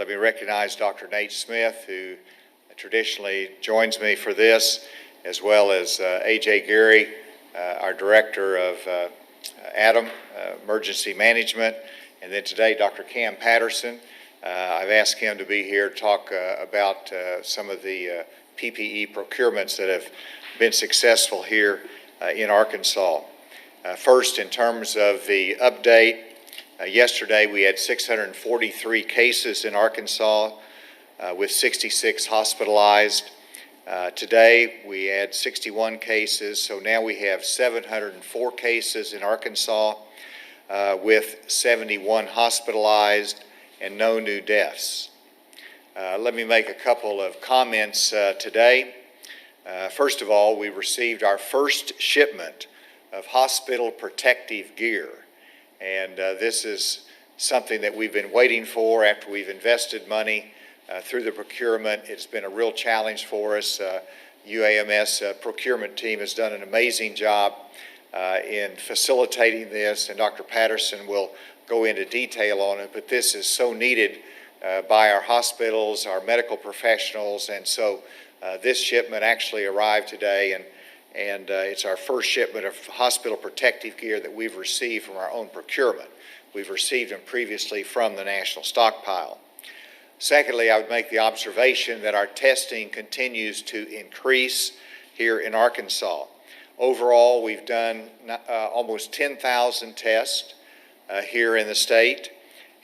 let me recognize Dr. Nate Smith, who traditionally joins me for this, as well as A.J. Gary, our Director of Emergency Management, and then today Dr. Cam Patterson. I've asked him to be here to talk about some of the PPE procurements that have been successful here in Arkansas. First, in terms of the update, yesterday we had 643 cases in Arkansas with 66 hospitalized. Today we had 61 cases, so now we have 704 cases in Arkansas with 71 hospitalized and no new deaths. Let me make a couple of comments today. First of all, we received our first shipment of hospital protective gear, and this is something that we've been waiting for after we've invested money through the procurement. It's been a real challenge for us. UAMS procurement team has done an amazing job in facilitating this, and Dr. Patterson will go into detail on it, but this is so needed by our hospitals, our medical professionals, and so this shipment actually arrived today, and it's our first shipment of hospital protective gear that we've received from our own procurement. We've received them previously from the national stockpile. Secondly, I would make the observation that our testing continues to increase here in Arkansas. Overall, we've done almost 10,000 tests here in the state,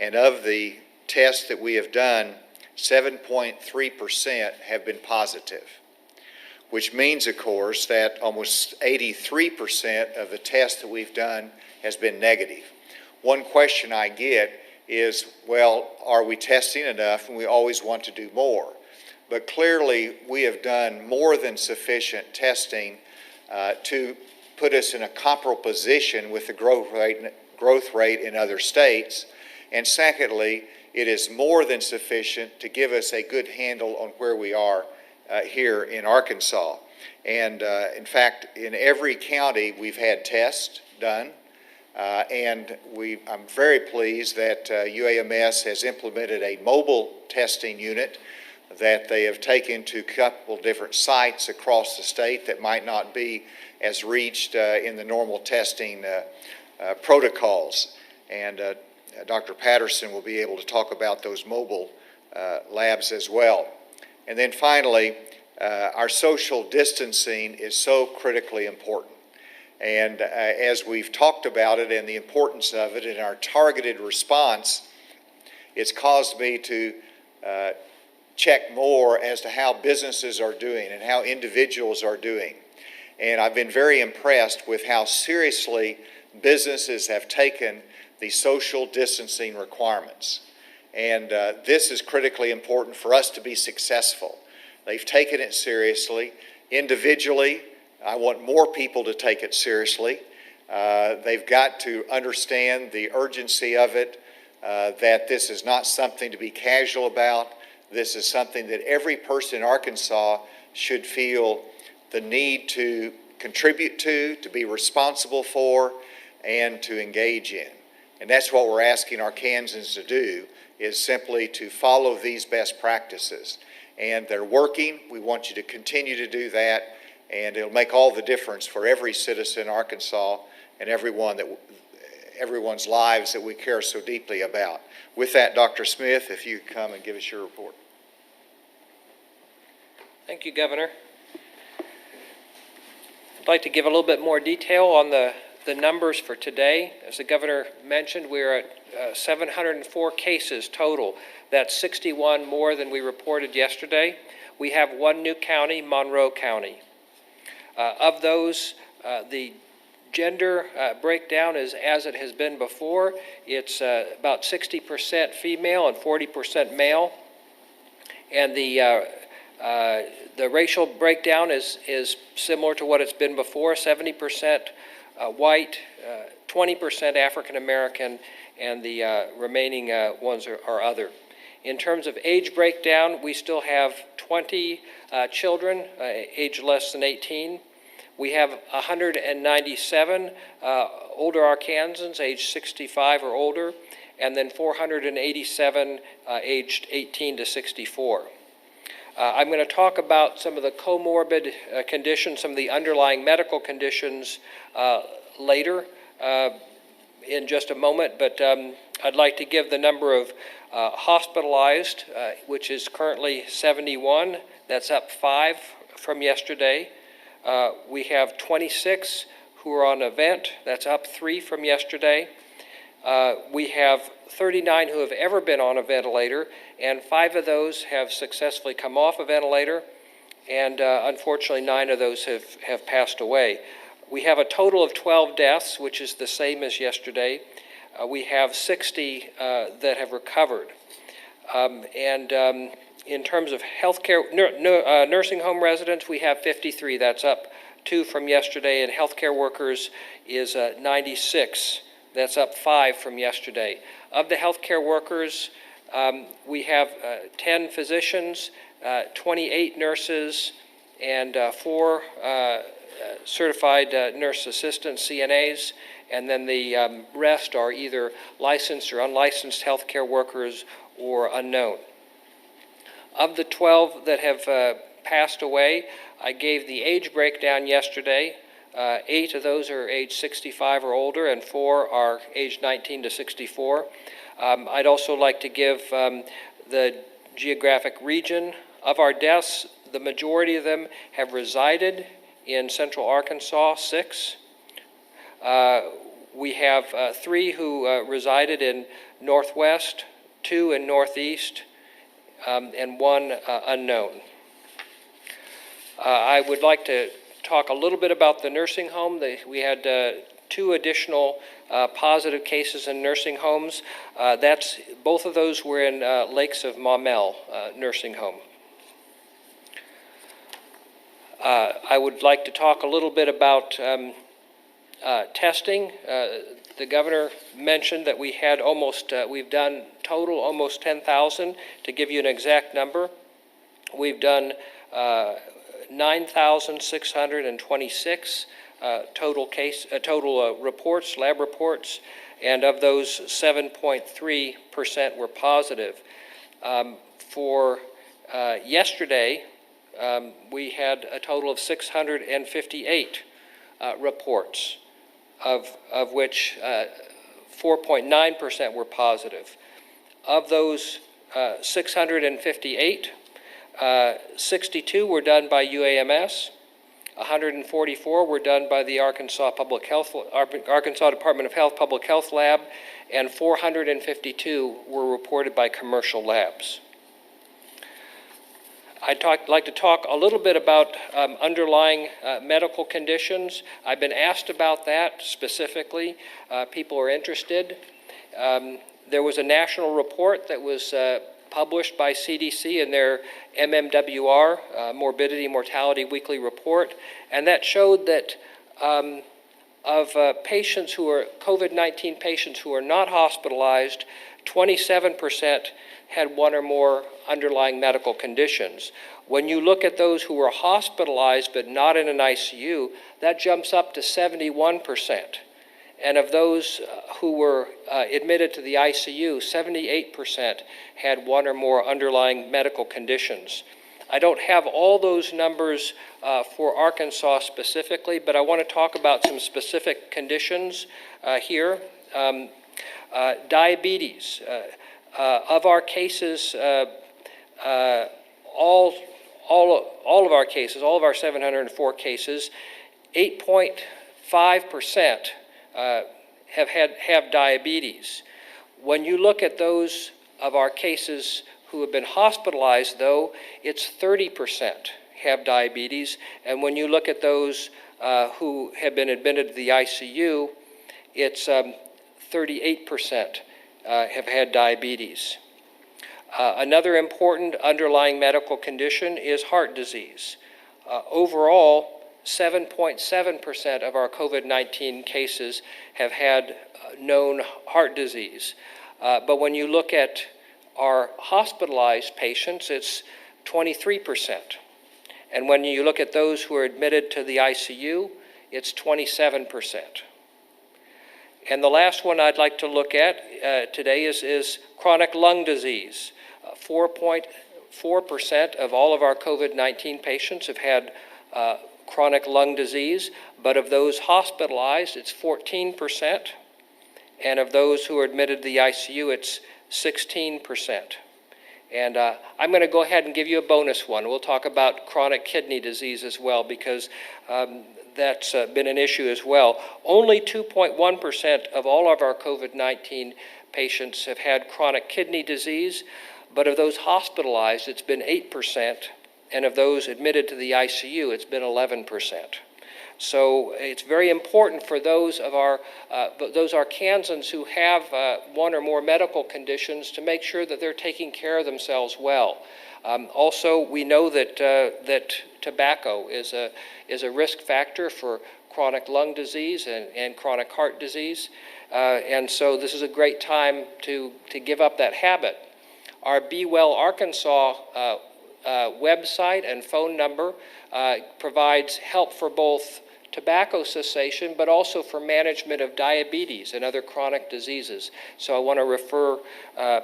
and of the tests that we have done, 7.3% have been positive, which means, of course, that almost 83% of the tests that we've done has been negative. One question I get is, well, are we testing enough? And we always want to do more. But clearly, we have done more than sufficient testing to put us in a comparable position with the growth rate in other states. And secondly, it is more than sufficient to give us a good handle on where we are here in Arkansas. And in fact, in every county we've had tests done, and I'm very pleased that UAMS has implemented a mobile testing unit that they have taken to a couple different sites across the state that might not be as reached in the normal testing protocols. And Dr. Patterson will be able to talk about those mobile labs as well. And then finally, our social distancing is so critically important. And as we've talked about it and the importance of it in our targeted response, it's caused me to check more as to how businesses are doing and how individuals are doing. And I've been very impressed with how seriously businesses have taken the social distancing requirements. And this is critically important for us to be successful. They've taken it seriously. Individually, I want more people to take it seriously. They've got to understand the urgency of it, that this is not something to be casual about. This is something that every person in Arkansas should feel the need to contribute to be responsible for, and to engage in. And that's what we're asking Arkansans to do, is simply to follow these best practices. And they're working. We want you to continue to do that, and it'll make all the difference for every citizen in Arkansas and everyone's lives that we care so deeply about. With that, Dr. Smith, if you could come and give us your report. Thank you, Governor. I'd like to give a little bit more detail on the numbers for today. As the Governor mentioned, we're at 704 cases total. That's 61 more than we reported yesterday. We have one new county, Monroe County. Of those, the gender breakdown is as it has been before. It's about 60% female and 40% male. And the racial breakdown is similar to what it's been before, 70% white, 20% African American, and the remaining ones are other. In terms of age breakdown, we still have 20 children aged less than 18. We have 197 older Arkansans aged 65 or older, and then 487 aged 18 to 64. I'm going to talk about some of the comorbid conditions, some of the underlying medical conditions later in just a moment, but I'd like to give the number of hospitalized, which is currently 71. That's up 5 from yesterday. We have 26 who are on a vent. That's up 3 from yesterday. We have 39 who have ever been on a ventilator, and 5 of those have successfully come off a ventilator, and unfortunately 9 of those have passed away. We have a total of 12 deaths, which is the same as yesterday. We have 60 that have recovered. In terms of healthcare, nursing home residents, we have 53. That's up 2 from yesterday, and healthcare workers is 96. That's up 5 from yesterday. Of the healthcare workers, we have 10 physicians, 28 nurses, and 4 certified nurse assistants, CNAs, and then the rest are either licensed or unlicensed healthcare workers or unknown. Of the 12 that have passed away, I gave the age breakdown yesterday. 8 of those are age 65 or older, and 4 are age 19 to 64. I'd also like to give the geographic region of our deaths. The majority of them have resided in Central Arkansas, 6. We have 3 who resided in Northwest, 2 in Northeast, and 1 unknown. I would like to talk a little bit about the nursing home. We had 2 additional positive cases in nursing homes. Both of those were in Lakes of Maumelle nursing home. I would like to talk a little bit about testing. The governor mentioned that we had we've done total almost 10,000. To give you an exact number, we've done 9,626 total reports, lab reports, and of those 7.3% were positive. For yesterday, we had a total of 658 reports, of which 4.9% were positive. Of those 658, 62 were done by UAMS, 144 were done by the Arkansas Department of Health Public Health Lab, and 452 were reported by commercial labs. I'd like to talk a little bit about underlying medical conditions. I've been asked about that specifically. People are interested. There was a national report that was published by CDC in their MMWR, Morbidity Mortality Weekly Report, and that showed that of patients who are COVID-19 patients who are not hospitalized, 27% had 1 or more underlying medical conditions. When you look at those who were hospitalized but not in an ICU, that jumps up to 71%. And of those who were admitted to the ICU, 78% had 1 or more underlying medical conditions. I don't have all those numbers for Arkansas specifically, but I want to talk about some specific conditions here. Diabetes. Of our cases, all of our cases, all of our 704 cases, 8.5% have diabetes. When you look at those of our cases who have been hospitalized, though, it's 30% have diabetes. And when you look at those who have been admitted to the ICU, it's 38% have had diabetes. Another important underlying medical condition is heart disease. Overall, 7.7% of our COVID-19 cases have had known heart disease. But when you look at our hospitalized patients, it's 23%. And when you look at those who are admitted to the ICU, it's 27%. And the last one I'd like to look at today is chronic lung disease. 4.4% of all of our COVID-19 patients have had chronic lung disease, but of those hospitalized, it's 14%, and of those who are admitted to the ICU, it's 16%. And I'm going to go ahead and give you a bonus one. We'll talk about chronic kidney disease as well, because that's been an issue as well. Only 2.1% of all of our COVID-19 patients have had chronic kidney disease, but of those hospitalized, it's been 8%, and of those admitted to the ICU, it's been 11%. So it's very important for those Arkansans who have one or more medical conditions to make sure that they're taking care of themselves well. Also, we know that tobacco is a risk factor for chronic lung disease and chronic heart disease, and so this is a great time to give up that habit. Our Be Well Arkansas website and phone number provides help for both tobacco cessation, but also for management of diabetes and other chronic diseases. So I want to refer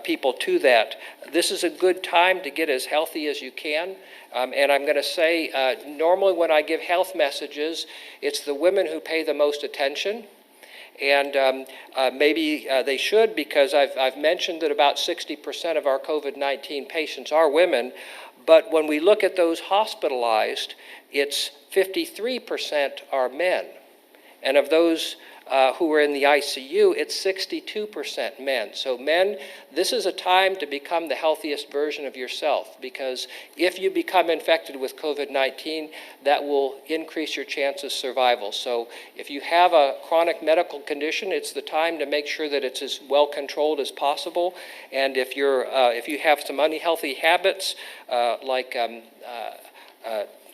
people to that. This is a good time to get as healthy as you can. And I'm going to say, normally when I give health messages, it's the women who pay the most attention. And maybe they should, because I've mentioned that about 60% of our COVID-19 patients are women. But when we look at those hospitalized, it's 53% are men. And of those who are in the ICU, it's 62% men. So men, this is a time to become the healthiest version of yourself, because if you become infected with COVID-19, that will increase your chance of survival. So if you have a chronic medical condition, it's the time to make sure that it's as well controlled as possible. And if you have some unhealthy habits like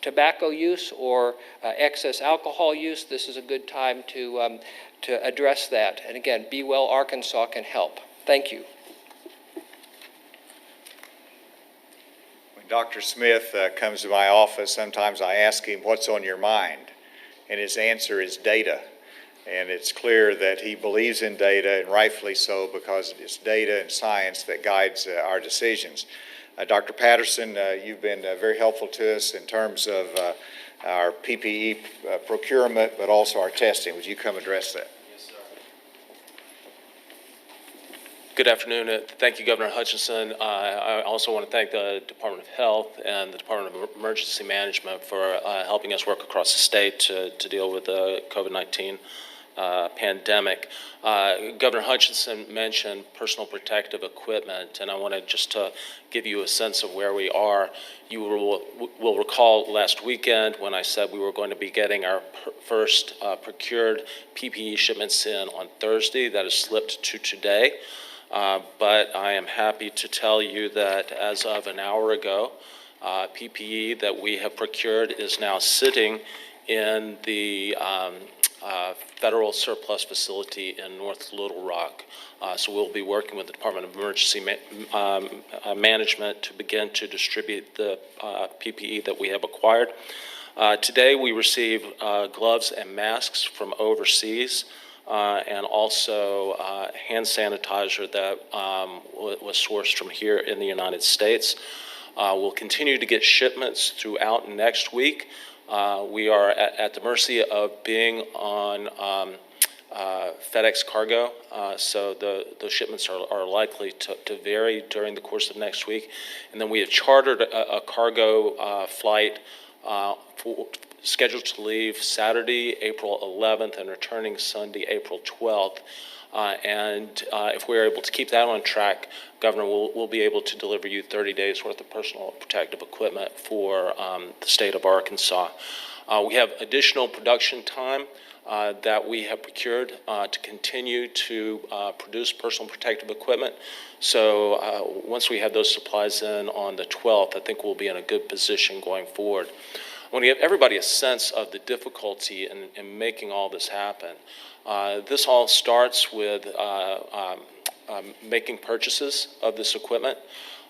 tobacco use or excess alcohol use, this is a good time to address that. And again, Be Well Arkansas can help. Thank you. When Dr. Smith comes to my office, sometimes I ask him, "What's on your mind?" And his answer is data. And it's clear that he believes in data, and rightfully so, because it's data and science that guides our decisions. Dr. Patterson, you've been very helpful to us in terms of our PPE procurement, but also our testing. Would you come address that? Yes, sir. Good afternoon. Thank you, Governor Hutchinson. I also want to thank the Department of Health and the Department of Emergency Management for helping us work across the state to deal with the COVID-19 pandemic. Governor Hutchinson mentioned personal protective equipment, and I wanted just to give you a sense of where we are. You will recall last weekend when I said we were going to be getting our first procured PPE shipments in on Thursday. That has slipped to today, but I am happy to tell you that as of an hour ago, PPE that we have procured is now sitting in the federal surplus facility in North Little Rock. So we'll be working with the Department of Emergency Management to begin to distribute the PPE that we have acquired. Today we received gloves and masks from overseas, and also hand sanitizer that was sourced from here in the United States. We'll continue to get shipments throughout next week. We are at the mercy of being on FedEx cargo, so those shipments are likely to vary during the course of next week. And then we have chartered a cargo flight scheduled to leave Saturday, April 11th, and returning Sunday, April 12th. And if we're able to keep that on track, Governor, we'll be able to deliver you 30 days worth of personal protective equipment for the state of Arkansas. We have additional production time that we have procured to continue to produce personal protective equipment. So once we have those supplies in on the 12th, I think we'll be in a good position going forward. I want to give everybody a sense of the difficulty in making all this happen. This all starts with making purchases of this equipment.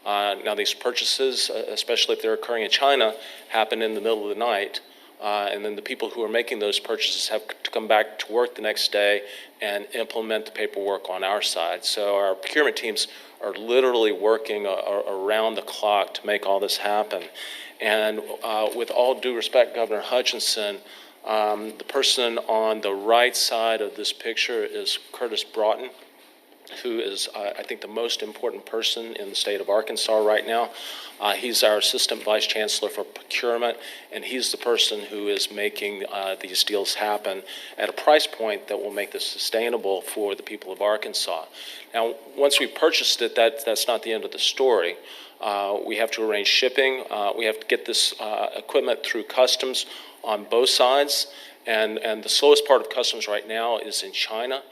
Now these purchases, especially if they're occurring in China, happen in the middle of the night And then the people who are making those purchases have to come back to work the next day and implement the paperwork on our side. So our procurement teams are literally working around the clock to make all this happen. And with all due respect, Governor Hutchinson, the person on the right side of this picture is Curtis Broughton, who is, I think, the most important person in the state of Arkansas right now. He's our Assistant Vice Chancellor for Procurement, and he's the person who is making these deals happen at a price point that will make this sustainable for the people of Arkansas. Now, once we purchased it, that's not the end of the story. We have to arrange shipping. We have to get this equipment through customs on both sides, and the slowest part of customs right now is in China.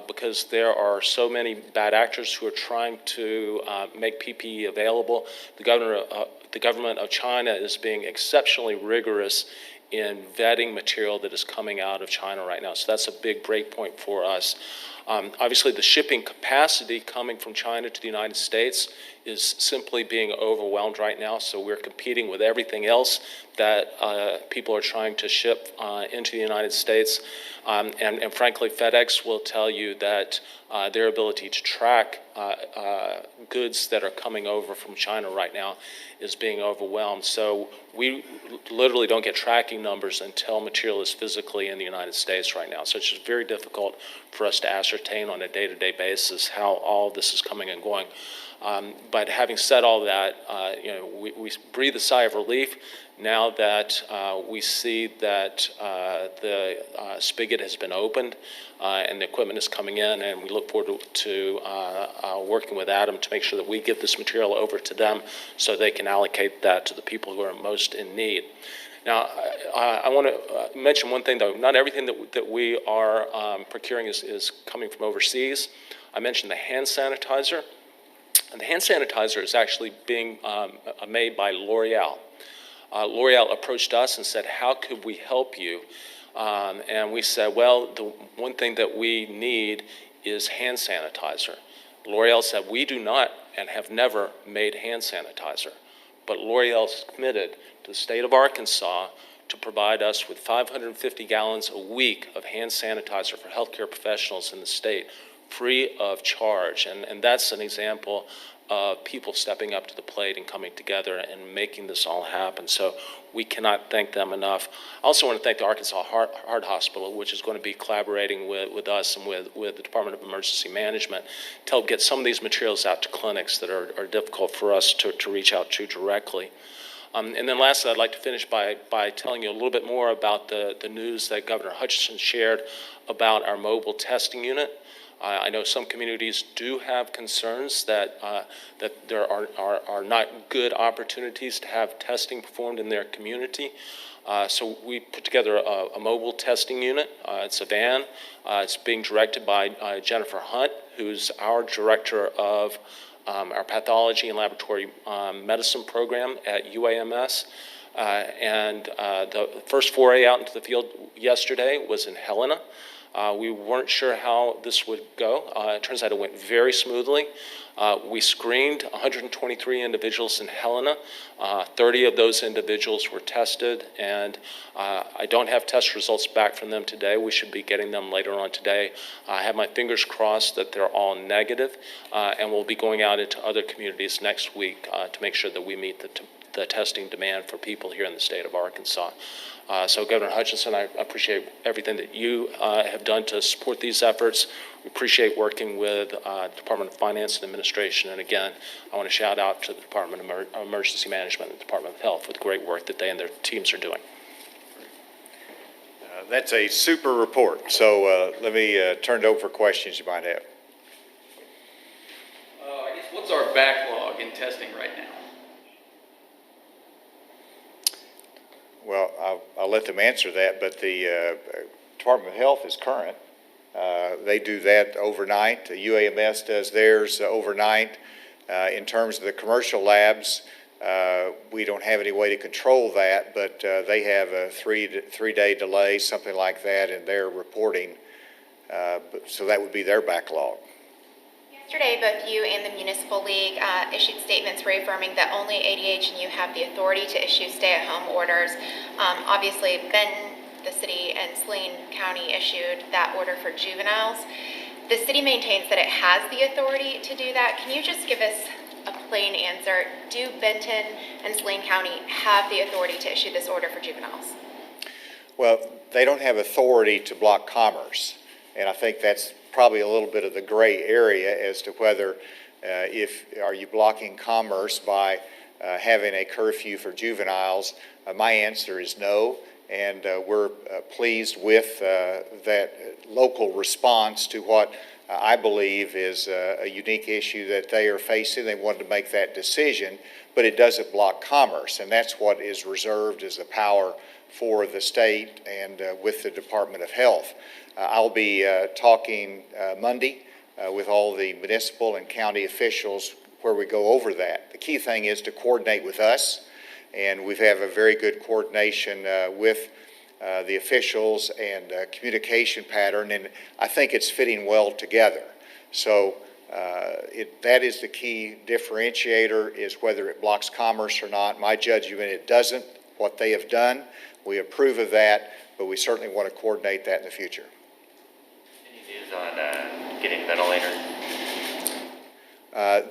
Because there are so many bad actors who are trying to make PPE available. The government of China is being exceptionally rigorous in vetting material that is coming out of China right now. So that's a big break point for us. Obviously, the shipping capacity coming from China to the United States is simply being overwhelmed right now. So we're competing with everything else that people are trying to ship into the United States. And frankly, FedEx will tell you that their ability to track goods that are coming over from China right now is being overwhelmed. So we literally don't get tracking numbers until material is physically in the United States right now. So it's just very difficult for us to ascertain on a day-to-day basis how all of this is coming and going. But having said all that, we breathe a sigh of relief now that we see that the spigot has been opened and the equipment is coming in, and we look forward to working with Adam to make sure that we get this material over to them so they can allocate that to the people who are most in need. Now, I want to mention one thing, though. Not everything that we are procuring is coming from overseas. I mentioned the hand sanitizer. And the hand sanitizer is actually being made by L'Oreal. L'Oreal approached us and said, how could we help you? And we said, well, the one thing that we need is hand sanitizer. L'Oreal said, we do not and have never made hand sanitizer. But L'Oreal is committed to the state of Arkansas to provide us with 550 gallons a week of hand sanitizer for healthcare professionals in the state, free of charge. And that's an example of people stepping up to the plate and coming together and making this all happen. So we cannot thank them enough. I also want to thank the Arkansas Heart Hospital, which is going to be collaborating with us and with the Department of Emergency Management to help get some of these materials out to clinics that are difficult for us to reach out to directly. And then lastly, I'd like to finish by telling you a little bit more about the news that Governor Hutchinson shared about our mobile testing unit. I know some communities do have concerns that there are not good opportunities to have testing performed in their community. So we put together a mobile testing unit. It's a van. It's being directed by Jennifer Hunt, who's our director of our pathology and laboratory medicine program at UAMS. And the first foray out into the field yesterday was in Helena. We weren't sure how this would go. It turns out it went very smoothly. We screened 123 individuals in Helena. 30 of those individuals were tested, and I don't have test results back from them today. We should be getting them later on today. I have my fingers crossed that they're all negative, and we'll be going out into other communities next week to make sure that we meet the testing demand for people here in the state of Arkansas. So Governor Hutchinson, I appreciate everything that you have done to support these efforts. We appreciate working with the Department of Finance and Administration. And again, I want to shout out to the Department of Emergency Management and the Department of Health for the great work that they and their teams are doing. That's a super report. So let me turn it over for questions you might have. I guess what's our backlog in testing right now? Well, I'll let them answer that, but the Department of Health is current. They do that overnight. The UAMS does theirs overnight. In terms of the commercial labs, we don't have any way to control that, but they have a three-day delay, something like that, in their reporting. So that would be their backlog. Yes, Yesterday, both you and the Municipal League issued statements reaffirming that only ADH and you have the authority to issue stay-at-home orders. Obviously, Benton, the city, and Saline County issued that order for juveniles. The city maintains that it has the authority to do that. Can you just give us a plain answer? Do Benton and Saline County have the authority to issue this order for juveniles? Well, they don't have authority to block commerce, and I think that's probably a little bit of the gray area as to whether are you blocking commerce by having a curfew for juveniles. My answer is no, and we're pleased with that local response to what I believe is a unique issue that they are facing. They wanted to make that decision, but it doesn't block commerce, and that's what is reserved as a power for the state and with the Department of Health. I'll be talking Monday with all the municipal and county officials where we go over that. The key thing is to coordinate with us, and we have a very good coordination with the officials and communication pattern, and I think it's fitting well together. So that is the key differentiator, is whether it blocks commerce or not. My judgment, it doesn't. What they have done, we approve of that, but we certainly want to coordinate that in the future. Any views on getting ventilators?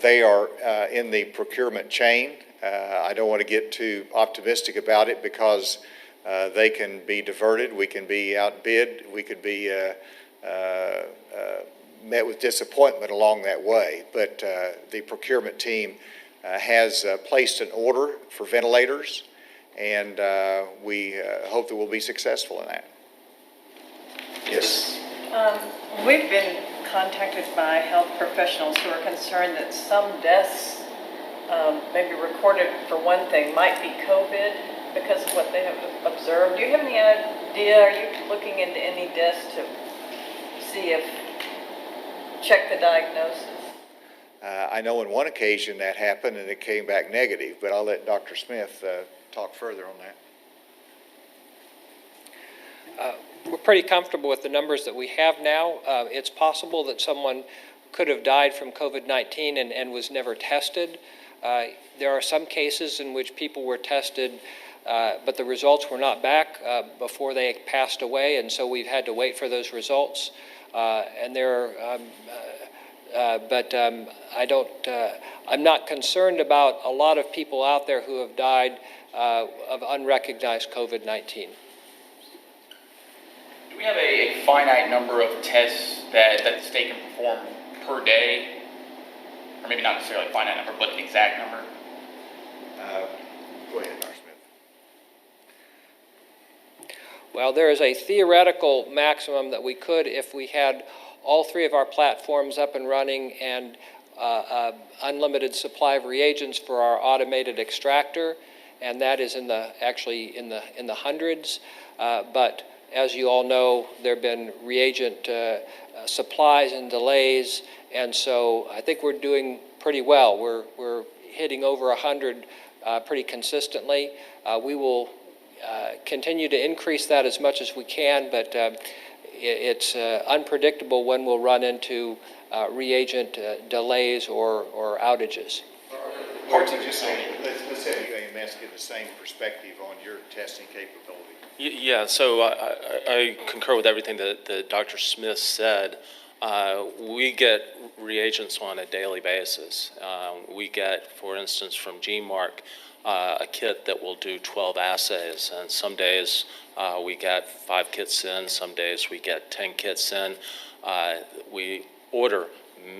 They are in the procurement chain. I don't want to get too optimistic about it because they can be diverted, we can be outbid, we could be met with disappointment along that way. But the procurement team has placed an order for ventilators, and we hope that we'll be successful in that. Yes. We've been contacted by health professionals who are concerned that some deaths, maybe recorded for one thing, might be COVID because of what they have observed. Do you have any idea? Are you looking into any deaths to see if, check the diagnosis? I know on one occasion that happened and it came back negative, but I'll let Dr. Smith talk further on that. We're pretty comfortable with the numbers that we have now. It's possible that someone could have died from COVID-19 and was never tested. There are some cases in which people were tested, but the results were not back before they passed away, and so we've had to wait for those results. I'm not concerned about a lot of people out there who have died of unrecognized COVID-19. Do we have a finite number of tests that the state can perform per day? Or maybe not necessarily a finite number, but an exact number? Go ahead, Dr. Smith. Well, there is a theoretical maximum that we could if we had all three of our platforms up and running and unlimited supply of reagents for our automated extractor, and that is actually in the hundreds. But as you all know, there have been reagent supplies and delays, and so I think we're doing pretty well. We're hitting over 100 pretty consistently. We will continue to increase that as much as we can, but it's unpredictable when we'll run into reagent delays or outages. Let's have you, AMS, give the same perspective on your testing capability. Yeah, so I concur with everything that Dr. Smith said. We get reagents on a daily basis. We get, for instance, from GeneMark, a kit that will do 12 assays, and some days we get 5 kits in, some days we get 10 kits in. We order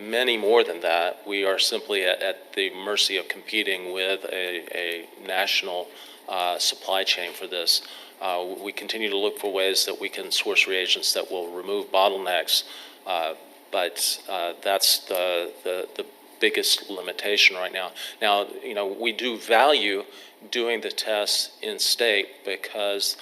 many more than that. We are simply at the mercy of competing with a national supply chain for this. We continue to look for ways that we can source reagents that will remove bottlenecks, but that's the biggest limitation right now. Now, we do value doing the tests in state because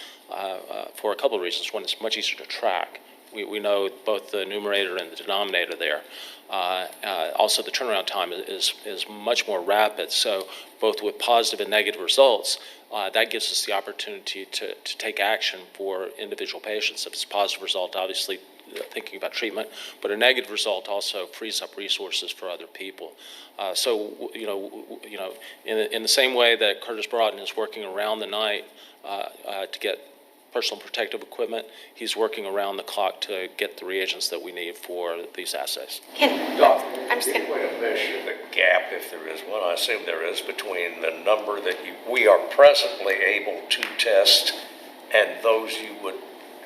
for a couple of reasons. One, it's much easier to track. We know both the numerator and the denominator there. Also, the turnaround time is much more rapid. So both with positive and negative results, that gives us the opportunity to take action for individual patients. If it's a positive result, obviously thinking about treatment, but a negative result also frees up resources for other people. In the same way that Curtis Broughton is working around the night to get personal protective equipment, he's working around the clock to get the reagents that we need for these assays. I'm just Any gonna, way to measure the gap, if there is one, I assume there is, between the number that we are presently able to test and those you would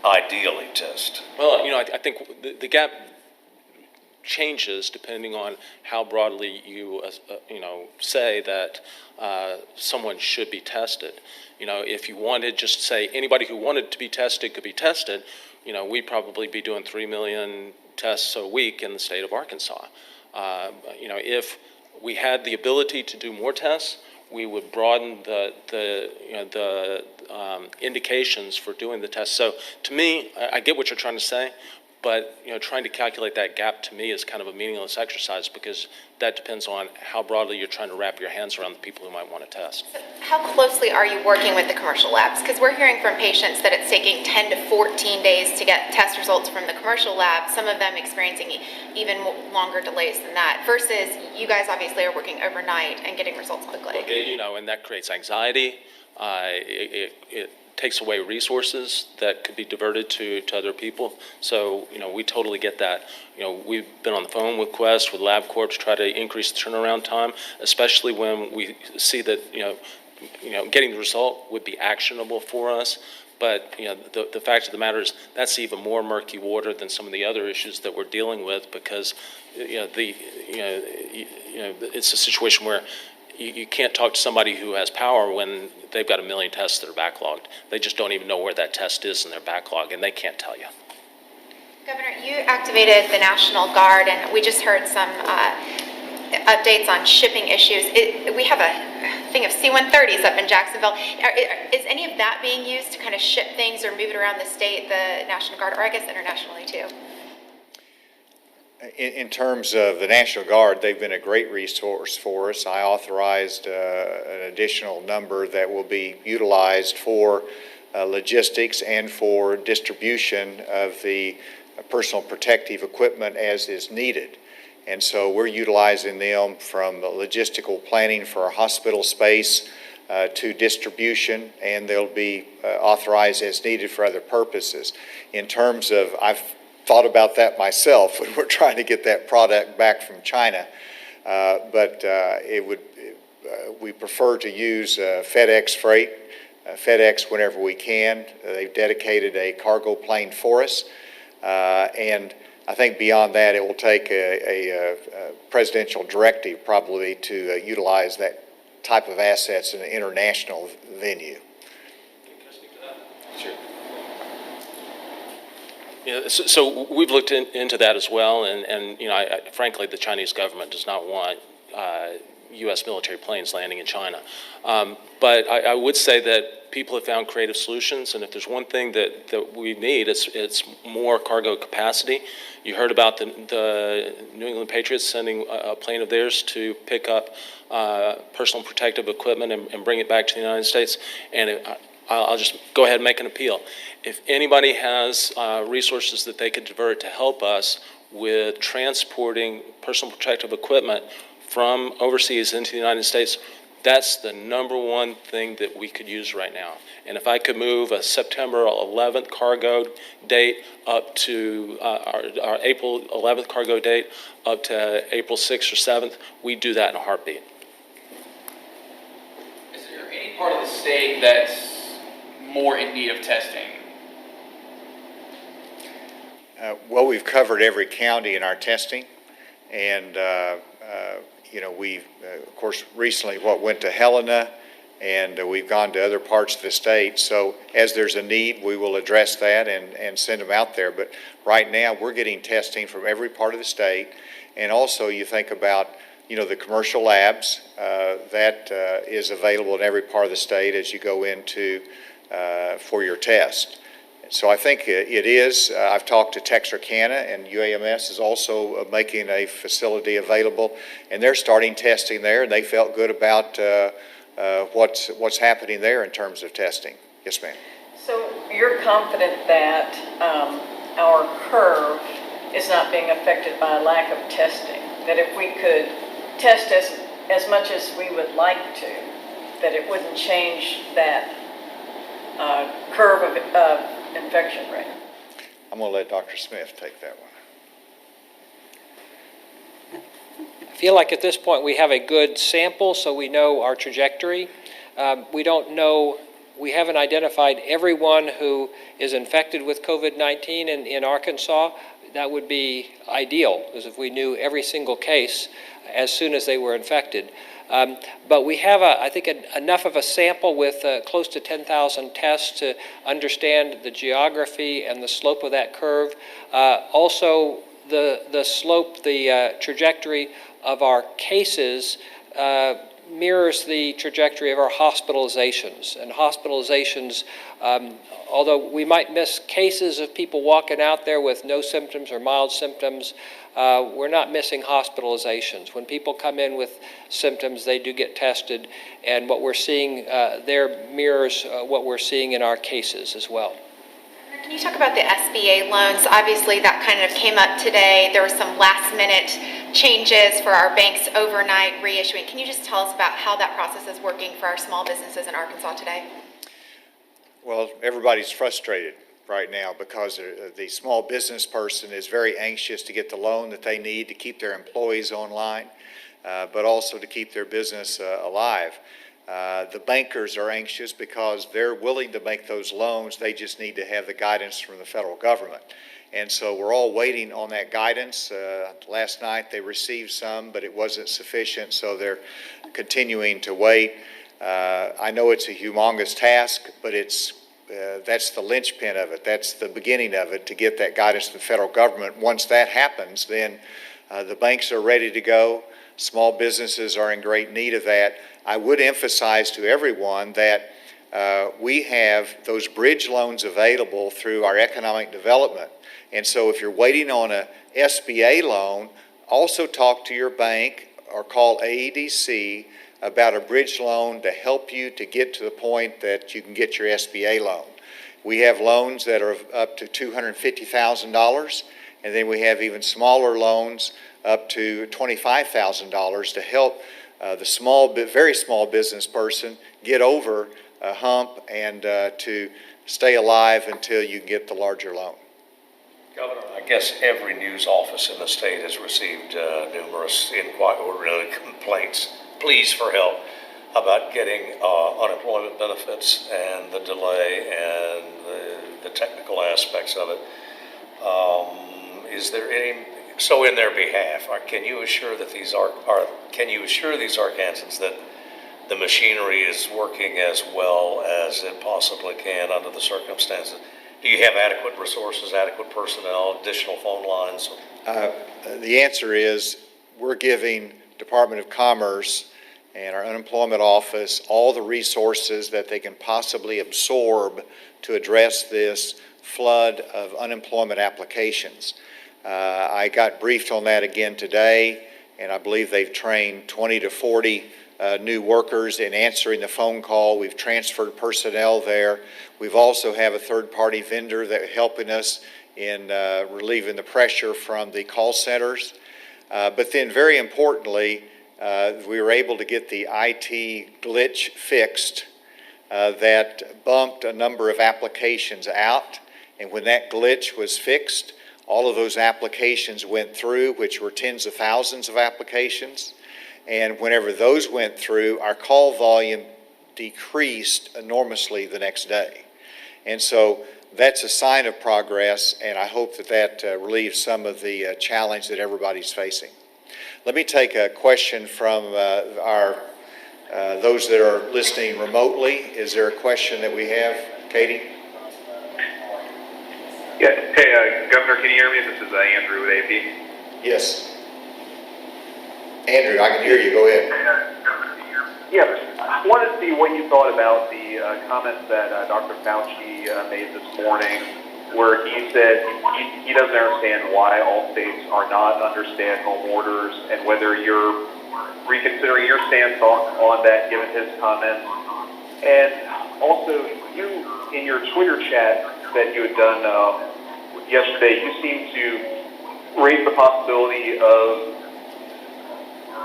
ideally test? Well, I think the gap changes depending on how broadly you, say that someone should be tested. If you wanted just to say anybody who wanted to be tested could be tested, we'd probably be doing 3 million tests a week in the state of Arkansas. If we had the ability to do more tests, we would broaden the indications for doing the tests. So to me, I get what you're trying to say, but trying to calculate that gap to me is kind of a meaningless exercise because that depends on how broadly you're trying to wrap your hands around the people who might want to test. how closely are you working with the commercial labs? Because we're hearing from patients that it's taking 10 to 14 days to get test results from the commercial lab, some of them experiencing even longer delays than that, versus you guys obviously are working overnight and getting results quickly. And that creates anxiety. It takes away resources that could be diverted to other people. So, we totally get that. We've been on the phone with Quest, with LabCorp to try to increase the turnaround time, especially when we see that, getting the result would be actionable for us. But, the fact of the matter is that's even more murky water than some of the other issues that we're dealing with because, it's a situation where you can't talk to somebody who has power when they've got 1 million tests that are backlogged. They just don't even know where that test is in their backlog, and they can't tell you. Governor, you activated the National Guard, and we just heard some updates on shipping issues. We have a thing of C-130s up in Jacksonville. Is any of that being used to kind of ship things or move it around the state, the National Guard, or I guess internationally too? In terms of the National Guard, they've been a great resource for us. I authorized an additional number that will be utilized for logistics and for distribution of the personal protective equipment as is needed. And so we're utilizing them from the logistical planning for our hospital space to distribution, and they'll be authorized as needed for other purposes. In terms of, I've thought about that myself when we're trying to get that product back from China, but we prefer to use FedEx freight, FedEx whenever we can. They've dedicated a cargo plane for us, and I think beyond that it will take a presidential directive probably to utilize that type of assets in an international venue. Sure. So we've looked into that as well, and frankly, the Chinese government does not want U.S. military planes landing in China. But I would say that people have found creative solutions, and if there's one thing that we need, it's more cargo capacity. You heard about the New England Patriots sending a plane of theirs to pick up personal protective equipment and bring it back to the United States, and I'll just go ahead and make an appeal. If anybody has resources that they could divert to help us with transporting personal protective equipment from overseas into the United States, that's the number one thing that we could use right now. And if I could move a September 11th cargo date up to our April 11th cargo date up to April 6th or 7th, we'd do that in a heartbeat. Is there any part of the state that's more in need of testing? Well, we've covered every county in our testing, and we, of course, recently went to Helena, and we've gone to other parts of the state. So as there's a need, we will address that and send them out there. But right now, we're getting testing from every part of the state, and also you think about the commercial labs that is available in every part of the state as you go into for your test. So I think it is. I've talked to Texarkana, and UAMS is also making a facility available, and they're starting testing there, and they felt good about what's happening there in terms of testing. Yes, ma'am. So you're confident that our curve is not being affected by a lack of testing. That if we could test as much as we would like to, that it wouldn't change that curve of infection rate. I'm going to let Dr. Smith take that one. I feel like at this point we have a good sample, so we know our trajectory. We don't know, we haven't identified everyone who is infected with COVID-19 in Arkansas. That would be ideal, because if we knew every single case as soon as they were infected. But we have, I think, enough of a sample with close to 10,000 tests to understand the geography and the slope of that curve. Also, the slope, the trajectory of our cases mirrors the trajectory of our hospitalizations. And hospitalizations, although we might miss cases of people walking out there with no symptoms or mild symptoms, we're not missing hospitalizations. When people come in with symptoms, they do get tested, and what we're seeing there mirrors what we're seeing in our cases as well. Can you talk about the SBA loans? Obviously, that kind of came up today. There were some last-minute changes for our banks overnight reissuing. Can you just tell us about how that process is working for our small businesses in Arkansas today? Well, everybody's frustrated right now because the small business person is very anxious to get the loan that they need to keep their employees online, but also to keep their business alive. The bankers are anxious because they're willing to make those loans. They just need to have the guidance from the federal government. And so we're all waiting on that guidance. Last night they received some, but it wasn't sufficient, so they're continuing to wait. I know it's a humongous task, but that's the linchpin of it. That's the beginning of it, to get that guidance from the federal government. Once that happens, then the banks are ready to go. Small businesses are in great need of that. I would emphasize to everyone that we have those bridge loans available through our economic development. And so if you're waiting on a SBA loan, also talk to your bank or call AEDC about a bridge loan to help you to get to the point that you can get your SBA loan. We have loans that are up to $250,000, and then we have even smaller loans up to $25,000 to help the very small business person get over a hump and to stay alive until you get the larger loan. Governor, I guess every news office in the state has received numerous complaints, pleas for help about getting unemployment benefits and the delay and the technical aspects of it. Is there any? So, in their behalf, can you assure that these Arkansans that the machinery is working as well as it possibly can under the circumstances? Do you have adequate resources, adequate personnel, additional phone lines? The answer is we're giving Department of Commerce and our unemployment office all the resources that they can possibly absorb to address this flood of unemployment applications. I got briefed on that again today, and I believe they've trained 20 to 40 new workers in answering the phone call. We've transferred personnel there. We've also have a third-party vendor that is helping us in relieving the pressure from the call centers. But then very importantly, we were able to get the IT glitch fixed that bumped a number of applications out. And when that glitch was fixed, all of those applications went through, which were tens of thousands of applications. And whenever those went through, our call volume decreased enormously the next day. And so that's a sign of progress, and I hope that relieves some of the challenge that everybody's facing. Let me take a question from those that are listening remotely. Is there a question that we have? Katie? Yeah. Hey, Governor, can you hear me? This is Andrew with AP. Yes. Andrew, I can hear you. Go ahead. Yeah, I wanted to see what you thought about the comments that Dr. Fauci made this morning, where he said he doesn't understand why all states are not under stay-at-home orders, and whether you're reconsidering your stance on that, given his comments. And also, you, in your Twitter chat that you had done, yesterday, you seemed to raise the possibility of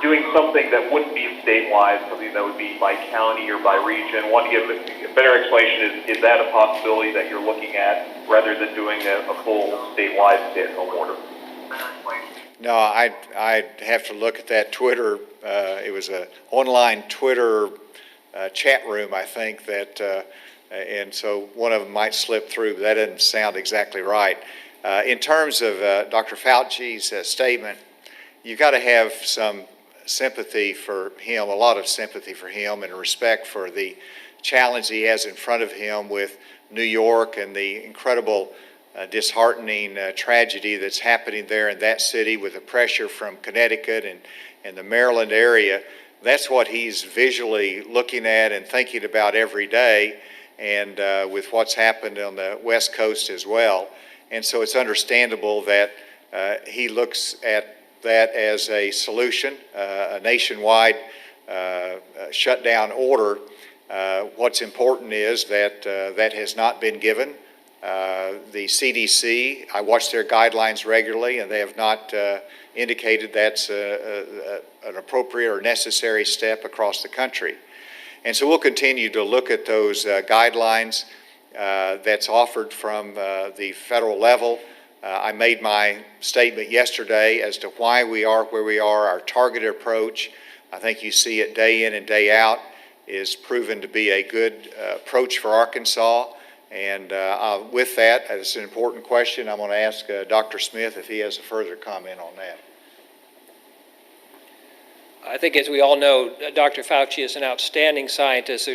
doing something that wouldn't be statewide, something that would be by county or by region. Want to give a better explanation, is that a possibility that you're looking at rather than doing a full statewide stay-at-home order? No, I'd have to look at that Twitter. It was an online Twitter chat room, I think, and so one of them might slip through, but that doesn't sound exactly right. In terms of Dr. Fauci's statement, you've got to have some sympathy for him, a lot of sympathy for him, and respect for the challenge he has in front of him with New York and the incredible disheartening tragedy that's happening there in that city with the pressure from Connecticut and the Maryland area. That's what he's visually looking at and thinking about every day, and with what's happened on the West Coast as well. And so it's understandable that he looks at that as a solution, a nationwide shutdown order. What's important is that that has not been given. The CDC, I watch their guidelines regularly, and they have not indicated that's an appropriate or necessary step across the country. And so we'll continue to look at those guidelines that's offered from the federal level. I made my statement yesterday as to why we are where we are. Our targeted approach, I think you see it day in and day out, is proven to be a good approach for Arkansas. And with that, it's an important question. I'm going to ask Dr. Smith if he has a further comment on that. I think, as we all know, Dr. Fauci is an outstanding scientist.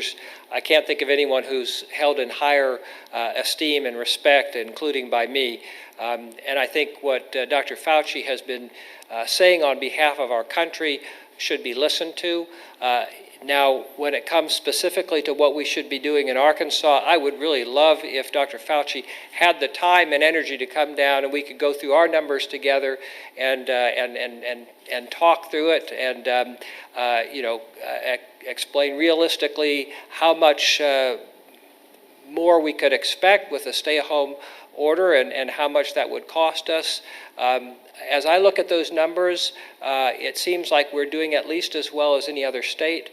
I can't think of anyone who's held in higher esteem and respect, including by me. And I think what Dr. Fauci has been saying on behalf of our country should be listened to. Now, when it comes specifically to what we should be doing in Arkansas, I would really love if Dr. Fauci had the time and energy to come down and we could go through our numbers together and talk through it and explain realistically how much more we could expect with a stay-at-home order and how much that would cost us. As I look at those numbers, it seems like we're doing at least as well as any other state.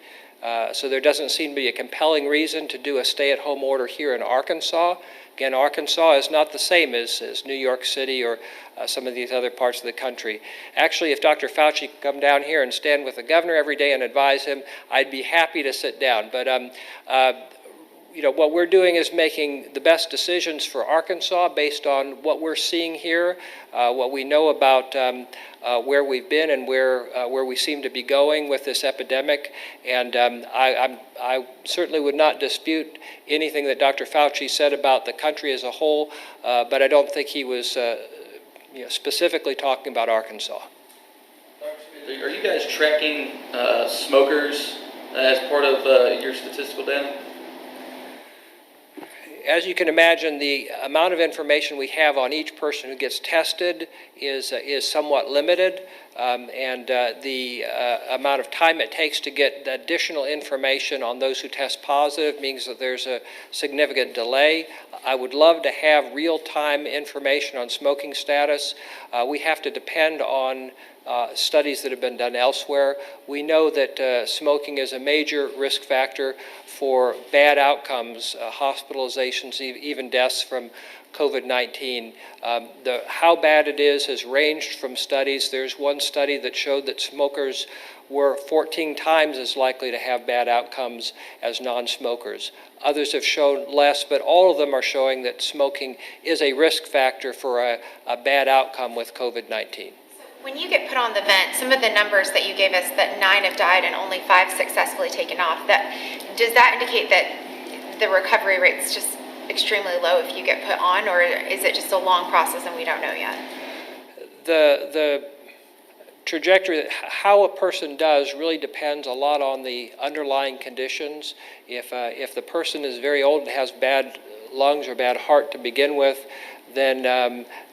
So there doesn't seem to be a compelling reason to do a stay-at-home order here in Arkansas. Again, Arkansas is not the same as New York City or some of these other parts of the country. Actually, if Dr. Fauci could come down here and stand with the governor every day and advise him, I'd be happy to sit down. But what we're doing is making the best decisions for Arkansas based on what we're seeing here, what we know about where we've been and where we seem to be going with this epidemic. And I certainly would not dispute anything that Dr. Fauci said about the country as a whole, but I don't think he was specifically talking about Arkansas. Are you guys tracking smokers as part of your statistical data? As you can imagine, the amount of information we have on each person who gets tested is somewhat limited, and the amount of time it takes to get additional information on those who test positive means that there's a significant delay. I would love to have real-time information on smoking status. We have to depend on studies that have been done elsewhere. We know that smoking is a major risk factor for bad outcomes, hospitalizations, even deaths from COVID-19. How bad it is has ranged from studies. There's one study that showed that smokers were 14 times as likely to have bad outcomes as non-smokers. Others have shown less, but all of them are showing that smoking is a risk factor for a bad outcome with COVID-19. When you get put on the vent, some of the numbers that you gave us, that 9 have died and only 5 successfully taken off, does that indicate that the recovery rate's just extremely low if you get put on, or is it just a long process and we don't know yet? The trajectory, how a person does, really depends a lot on the underlying conditions. If the person is very old and has bad lungs or bad heart to begin with, then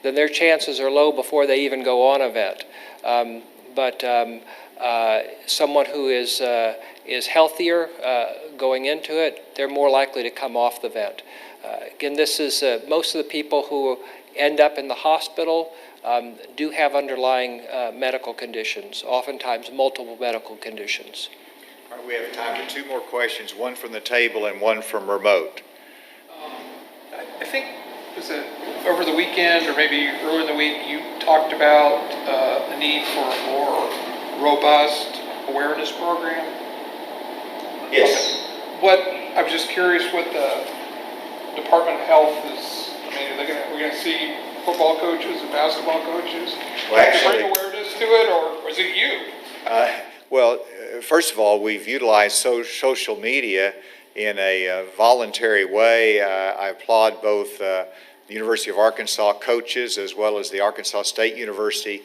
their chances are low before they even go on a vent. But someone who is healthier going into it, they're more likely to come off the vent. Again, this is most of the people who end up in the hospital do have underlying medical conditions, oftentimes multiple medical conditions. All right, we have time for two more questions, one from the table and one from remote. I think, was it over the weekend or maybe earlier in the week, you talked about a need for a more robust awareness program? Yes. I was just curious what the Department of Health is, we're gonna see football coaches and basketball coaches Well, actually, bring awareness to it, or is it you? First of all, we've utilized social media in a voluntary way. I applaud both the University of Arkansas coaches as well as the Arkansas State University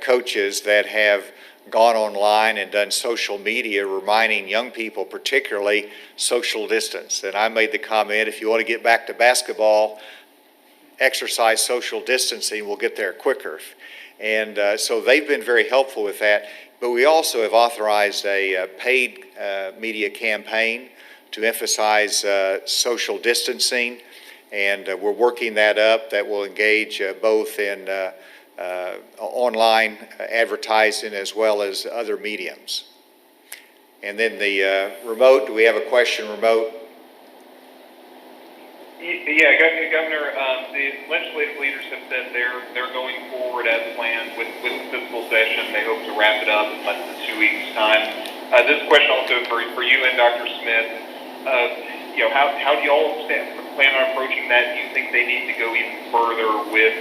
coaches that have gone online and done social media reminding young people, particularly, social distance. And I made the comment, if you want to get back to basketball, exercise social distancing, we'll get there quicker. And so they've been very helpful with that. But we also have authorized a paid media campaign to emphasize social distancing, and we're working that up. That will engage both in online advertising as well as other mediums. And then the remote, do we have a question remote? Yeah, Governor, the legislative leaders have said they're going forward as planned with the fiscal session. They hope to wrap it up in less than 2 weeks' time. This question also for you and Dr. Smith. How do you all plan on approaching that? Do you think they need to go even further with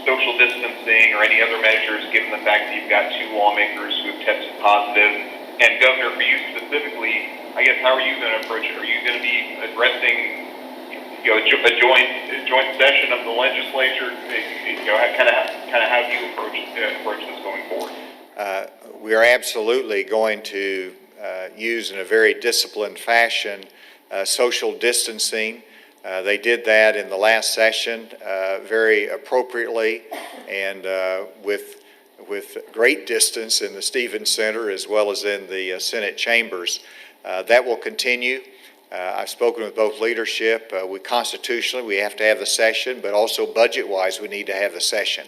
social distancing or any other measures, given the fact that you've got 2 lawmakers who have tested positive? And Governor, for you specifically, I guess how are you going to approach it? Are you going to be addressing a joint session of the legislature? Kind of how do you approach this going forward? We are absolutely going to use in a very disciplined fashion social distancing. They did that in the last session very appropriately and with great distance in the Stevens Center as well as in the Senate chambers. That will continue. I've spoken with both leadership. Constitutionally, we have to have the session, but also budget-wise, we need to have the session.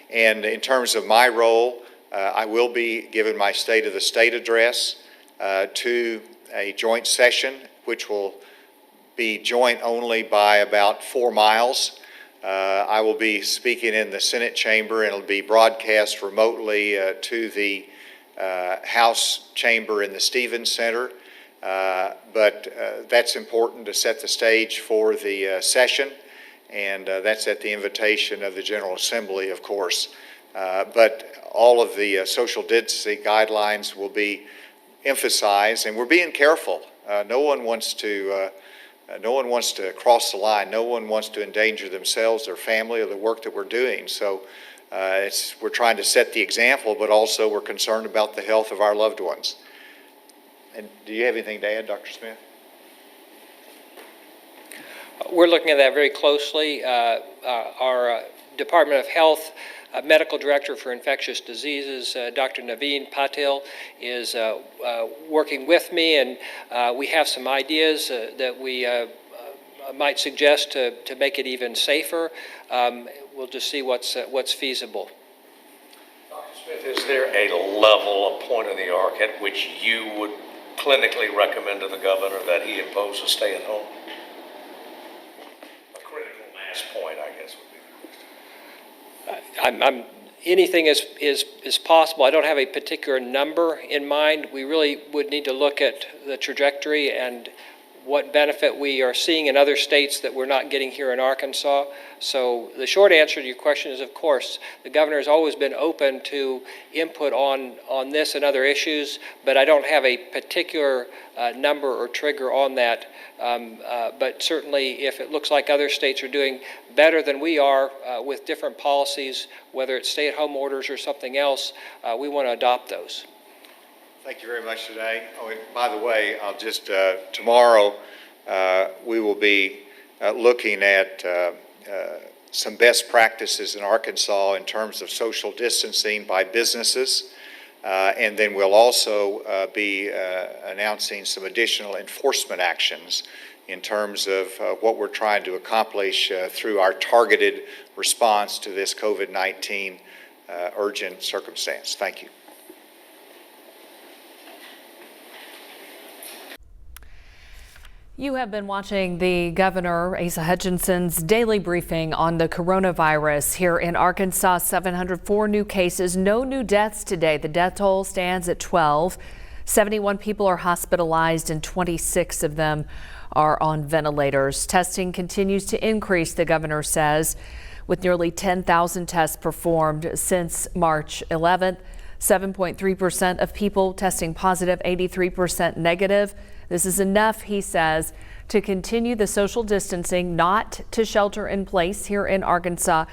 And in terms of my role, I will be giving my State of the State address to a joint session, which will be joint only by about 4 miles. I will be speaking in the Senate chamber, and it'll be broadcast remotely to the House chamber in the Stevens Center. But that's important to set the stage for the session, and that's at the invitation of the General Assembly, of course. But all of the social distancing guidelines will be emphasized, and we're being careful. No one wants to cross the line. No one wants to endanger themselves, their family, or the work that we're doing. So we're trying to set the example, but also we're concerned about the health of our loved ones. And do you have anything to add, Dr. Smith? We're looking at that very closely. Our Department of Health Medical Director for Infectious Diseases, Dr. Naveen Patil, is working with me, and we have some ideas that we might suggest to make it even safer. We'll just see what's feasible. Dr. Smith, is there a level, a point in the arc at which you would clinically recommend to the governor that he impose a stay-at-home? A critical mass point, I guess, would be. Anything is possible. I don't have a particular number in mind. We really would need to look at the trajectory and what benefit we are seeing in other states that we're not getting here in Arkansas. So the short answer to your question is, of course, the governor has always been open to input on this and other issues, but I don't have a particular number or trigger on that. But certainly if it looks like other states are doing better than we are with different policies, whether it's stay-at-home orders or something else, we want to adopt those. Thank you very much today. Oh, and by the way, I'll just, tomorrow we will be looking at some best practices in Arkansas in terms of social distancing by businesses. And then we'll also be announcing some additional enforcement actions in terms of what we're trying to accomplish through our targeted response to this COVID-19 urgent circumstance. Thank you. You have been watching the Governor Asa Hutchinson's daily briefing on the coronavirus. Here in Arkansas, 704 new cases, no new deaths today. The death toll stands at 12. 71 people are hospitalized and 26 of them are on ventilators. Testing continues to increase, the governor says, with nearly 10,000 tests performed since March 11th. 7.3% of people testing positive, 83% negative. This is enough, he says, to continue the social distancing, not to shelter in place here in Arkansas,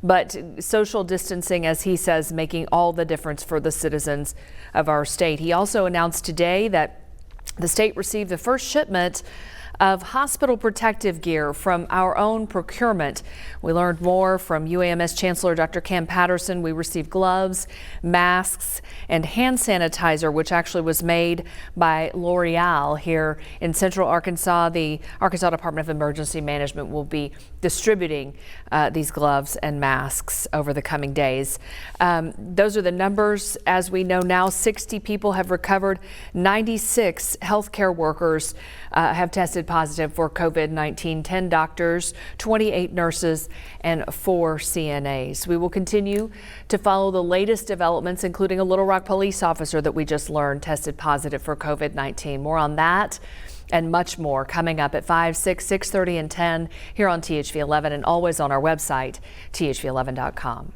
but social distancing, as he says, making all the difference for the citizens of our state. He also announced today that the state received the first shipment of hospital protective gear from our own procurement. We learned more from UAMS Chancellor Dr. Cam Patterson. We received gloves, masks, and hand sanitizer, which actually was made by L'Oreal here in Central Arkansas. The Arkansas Department of Emergency Management will be distributing these gloves and masks over the coming days. Those are the numbers as we know now. 60 people have recovered. 96 healthcare workers have tested positive for COVID-19, 10 doctors, 28 nurses, and 4 CNAs. We will continue to follow the latest developments, including a Little Rock police officer that we just learned tested positive for COVID-19. More on that and much more coming up at 5, 6, 6:30, and 10 here on THV 11 and always on our website, thv11.com.